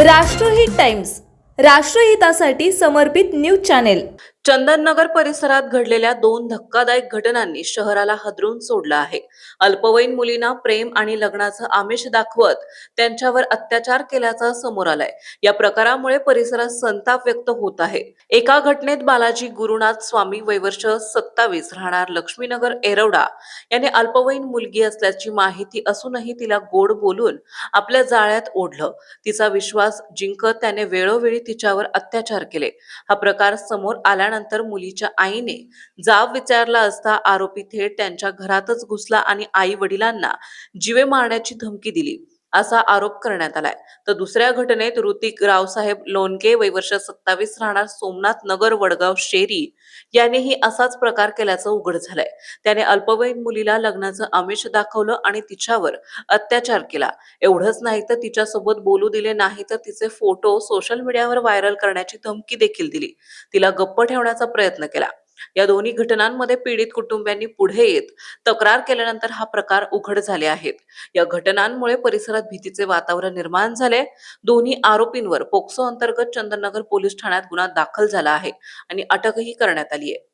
राष्ट्रहित टाइम्स, राष्ट्रहितासाठी समर्पित news channel. Chandannagar परिसरात घडलेल्या दोन धक्कादायक घटनांनी शहराला हादरून सोडलं आहे। अल्पवयीन मुलींना प्रेम आणि लग्नाचं आमिष दाखवत त्यांच्यावर अत्याचार केल्याचं समोर आलंय। या प्रकारामुळे परिसरात संताप व्यक्त होत आहे। एका घटनेत बालाजी गुरुनाथ स्वामी वय वर्ष 27 राहणार लक्ष्मीनगर एरवडा याने अल्पवयीन मुलगी असल्याची माहिती असूनही तिला गोड बोलून आपल्या जाळ्यात ओढलं। तिचा विश्वास जिंकत त्याने वेळोवेळी तिच्यावर अत्याचार केले। हा प्रकार समोर आल्यानंतर मुलीच्या आईने जाब विचारला असता आरोपी थेट त्यांच्या घरातच घुसला आणि आई वडिलांना जीवे मारण्याची धमकी दिली असा आरोप करण्यात आलाय। तर दुसऱ्या घटनेत ऋतिक रावसाहेब लोणके वय वर्ष 27 राहणार सोमनाथ नगर वडगाव शेरी यानेही असाच प्रकार केल्याचं उघड झालंय। त्याने अल्पवयीन मुलीला लग्नाचं आमिष दाखवलं आणि तिच्यावर अत्याचार केला। एवढंच नाही तर तिच्यासोबत बोलू दिले नाही तर तिचे फोटो सोशल मीडियावर व्हायरल करण्याची धमकी देखील दिली। तिला गप्प ठेवण्याचा प्रयत्न केला। या दोन्ही घटनांमध्ये पीडित कुटुंबियांनी पुढे येत तक्रार केल्यानंतर हा प्रकार उघड झाले आहेत। या घटनांमुळे परिसरात भीतीचे वातावरण निर्माण झाले। दोन्ही आरोपींवर पोक्सो अंतर्गत चंदननगर पोलीस ठाण्यात गुन्हा दाखल झाला आहे आणि अटकही करण्यात आली आहे।